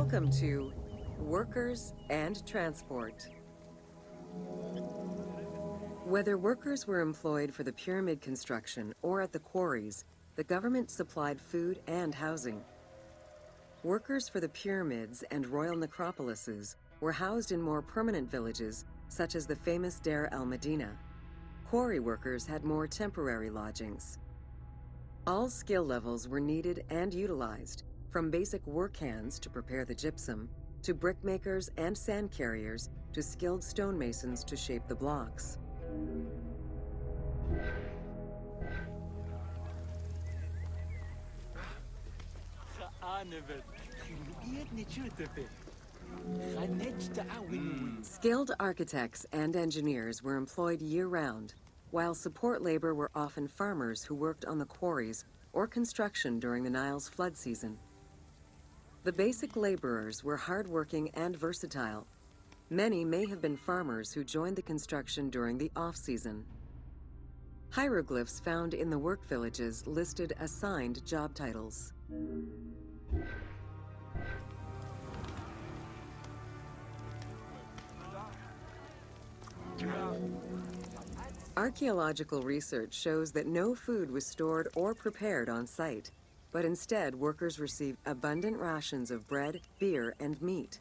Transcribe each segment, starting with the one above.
Welcome to Workers and Transport. Whether workers were employed for the pyramid construction or at the quarries, the government supplied food and housing. Workers for the pyramids and royal necropolises were housed in more permanent villages, such as the famous Deir el-Medina. Quarry workers had more temporary lodgings. All skill levels were needed and utilized, from basic work hands to prepare the gypsum, to brickmakers and sand carriers, to skilled stonemasons to shape the blocks. Skilled architects and engineers were employed year-round, while support labor were often farmers who worked on the quarries or construction during the Nile's flood season. The basic laborers were hard-working and versatile. Many may have been farmers who joined the construction during the off-season. Hieroglyphs found in the work villages listed assigned job titles. Archaeological research shows that no food was stored or prepared on site, but instead workers received abundant rations of bread, beer, and meat.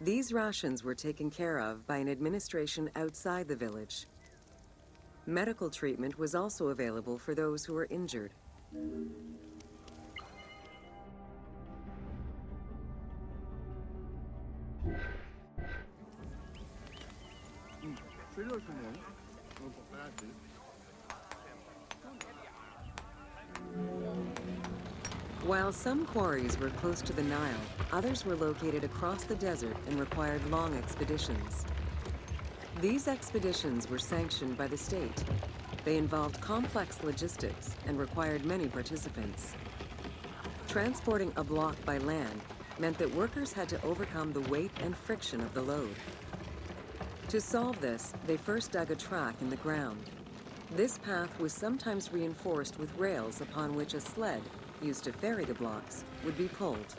These rations were taken care of by an administration outside the village. Medical treatment was also available for those who were injured. While some quarries were close to the Nile, others were located across the desert and required long expeditions. These expeditions were sanctioned by the state. They involved complex logistics and required many participants. Transporting a block by land meant that workers had to overcome the weight and friction of the load. To solve this, they first dug a track in the ground. This path was sometimes reinforced with rails upon which a sled, used to ferry the blocks, would be pulled.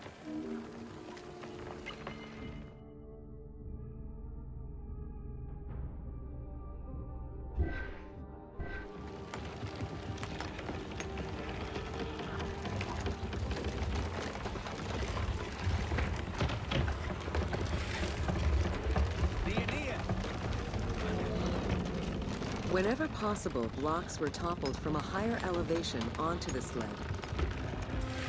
Whenever possible, blocks were toppled from a higher elevation onto the sled.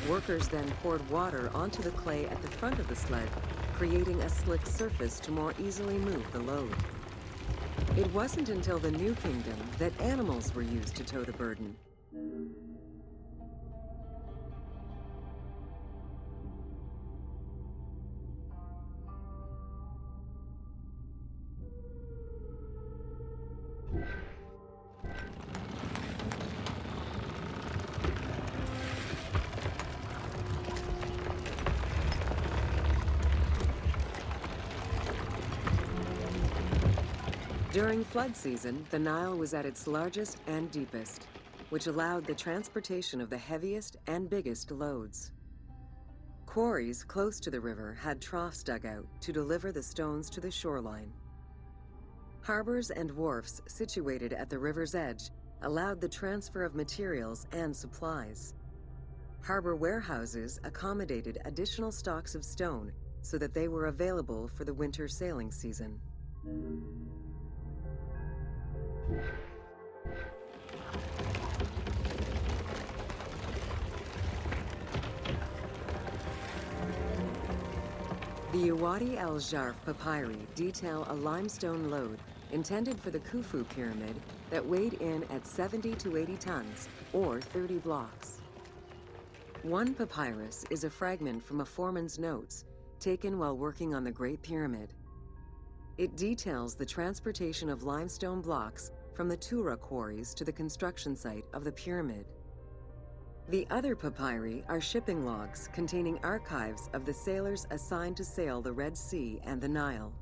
Workers then poured water onto the clay at the front of the sled, creating a slick surface to more easily move the load. It wasn't until the New Kingdom that animals were used to tow the burden. During flood season, the Nile was at its largest and deepest, which allowed the transportation of the heaviest and biggest loads. Quarries close to the river had troughs dug out to deliver the stones to the shoreline. Harbors and wharfs situated at the river's edge allowed the transfer of materials and supplies. Harbor warehouses accommodated additional stocks of stone so that they were available for the winter sailing season. The Uwadi el-Jarf papyri detail a limestone load intended for the Khufu pyramid that weighed in at 70 to 80 tons, or 30 blocks. One papyrus is a fragment from a foreman's notes taken while working on the Great Pyramid. It details the transportation of limestone blocks from the Tura quarries to the construction site of the pyramid. The other papyri are shipping logs containing archives of the sailors assigned to sail the Red Sea and the Nile.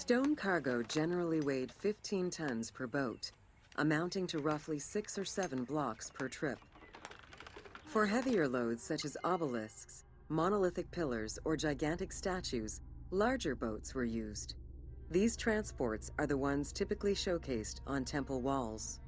Stone cargo generally weighed 15 tons per boat, amounting to roughly 6 or 7 blocks per trip. For heavier loads such as obelisks, monolithic pillars, or gigantic statues, larger boats were used. These transports are the ones typically showcased on temple walls.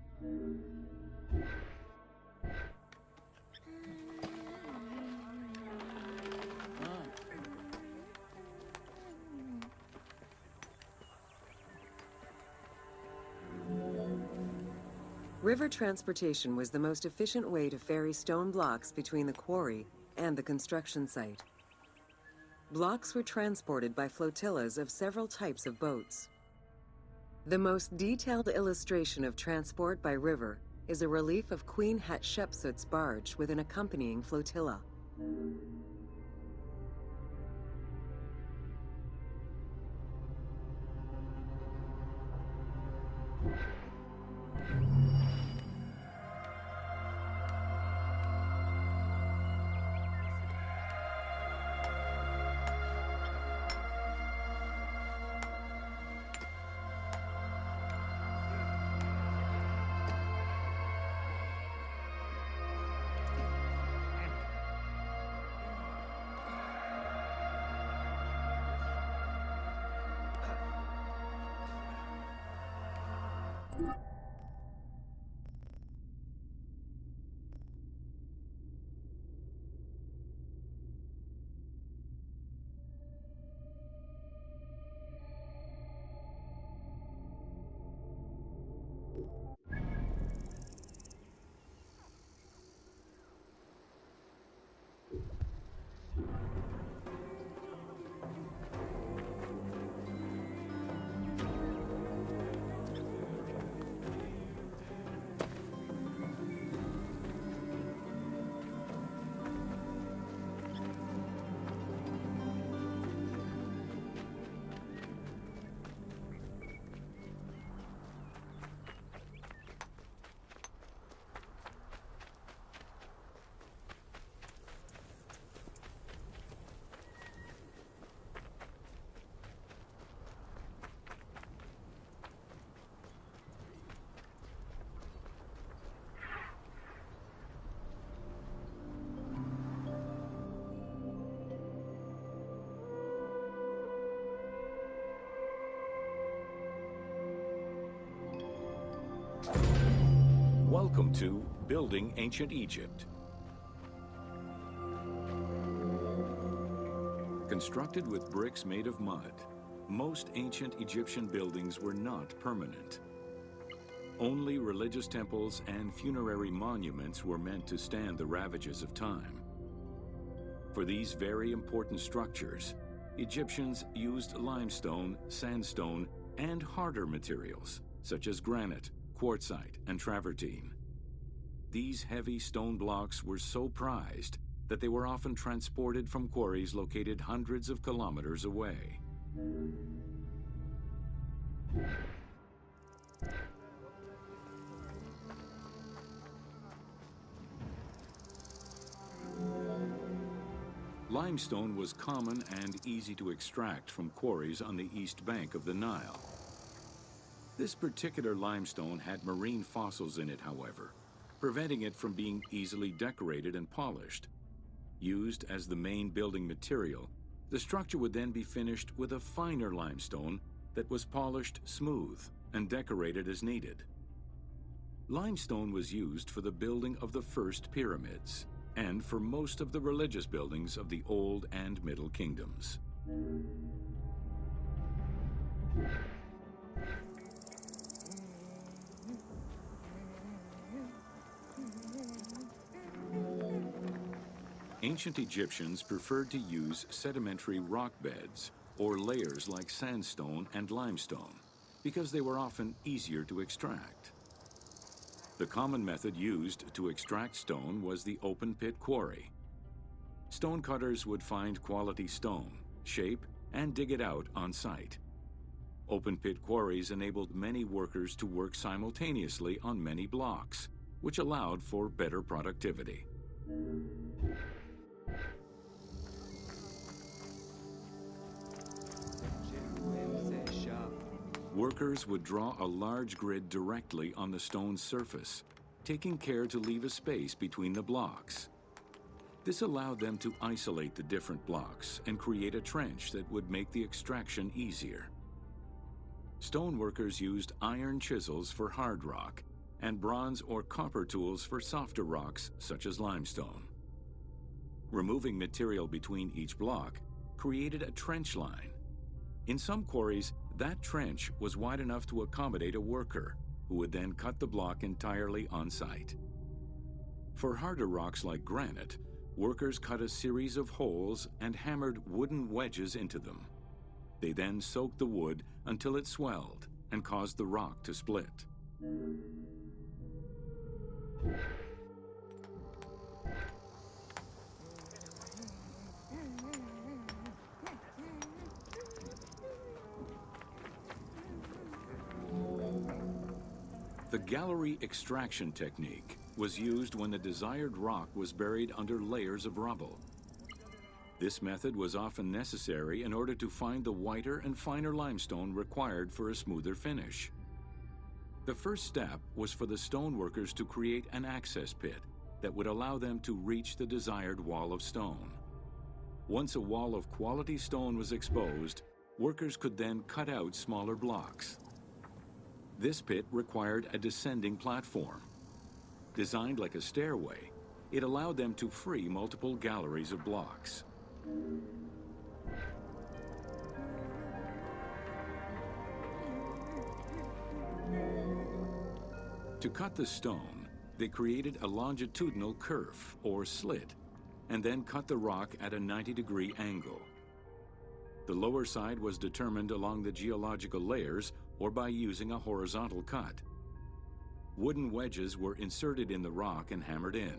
River transportation was the most efficient way to ferry stone blocks between the quarry and the construction site. Blocks were transported by flotillas of several types of boats. The most detailed illustration of transport by river is a relief of Queen Hatshepsut's barge with an accompanying flotilla. Welcome to Building Ancient Egypt. Constructed with bricks made of mud, most ancient Egyptian buildings were not permanent. Only religious temples and funerary monuments were meant to stand the ravages of time. For these very important structures, Egyptians used limestone, sandstone, and harder materials, such as granite, quartzite, and travertine. These heavy stone blocks were so prized that they were often transported from quarries located hundreds of kilometers away. Limestone was common and easy to extract from quarries on the east bank of the Nile. This particular limestone had marine fossils in it, however, preventing it from being easily decorated and polished. Used as the main building material, the structure would then be finished with a finer limestone that was polished smooth and decorated as needed. Limestone was used for the building of the first pyramids and for most of the religious buildings of the Old and Middle Kingdoms. Ancient Egyptians preferred to use sedimentary rock beds or layers like sandstone and limestone because they were often easier to extract. The common method used to extract stone was the open pit quarry. Stonecutters would find quality stone, shape, and dig it out on site. Open pit quarries enabled many workers to work simultaneously on many blocks, which allowed for better productivity. Workers would draw a large grid directly on the stone's surface, taking care to leave a space between the blocks. This allowed them to isolate the different blocks and create a trench that would make the extraction easier. Stoneworkers used iron chisels for hard rock and bronze or copper tools for softer rocks such as limestone. Removing material between each block created a trench line. In some quarries, that trench was wide enough to accommodate a worker, who would then cut the block entirely on site. For harder rocks like granite, workers cut a series of holes and hammered wooden wedges into them. They then soaked the wood until it swelled and caused the rock to split. The gallery extraction technique was used when the desired rock was buried under layers of rubble. This method was often necessary in order to find the whiter and finer limestone required for a smoother finish. The first step was for the stoneworkers to create an access pit that would allow them to reach the desired wall of stone. Once a wall of quality stone was exposed, workers could then cut out smaller blocks. This pit required a descending platform. Designed like a stairway, it allowed them to free multiple galleries of blocks. To cut the stone, they created a longitudinal kerf, or slit, and then cut the rock at a 90-degree angle. The lower side was determined along the geological layers or by using a horizontal cut. Wooden wedges were inserted in the rock and hammered in.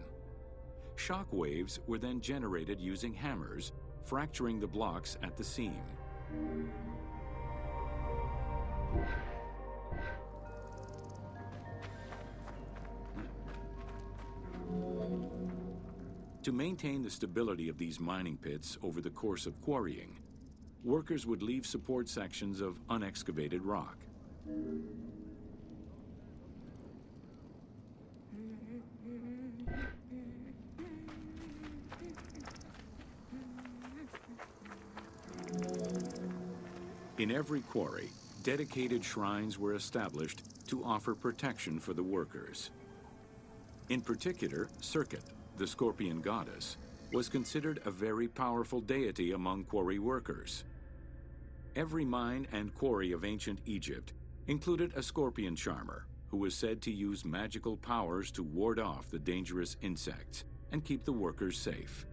Shock waves were then generated using hammers, fracturing the blocks at the seam. To maintain the stability of these mining pits over the course of quarrying, workers would leave support sections of unexcavated rock. In every quarry, dedicated shrines were established to offer protection for the workers. In particular, Serket, the scorpion goddess, was considered a very powerful deity among quarry workers. Every mine and quarry of ancient Egypt included a scorpion charmer who was said to use magical powers to ward off the dangerous insects and keep the workers safe.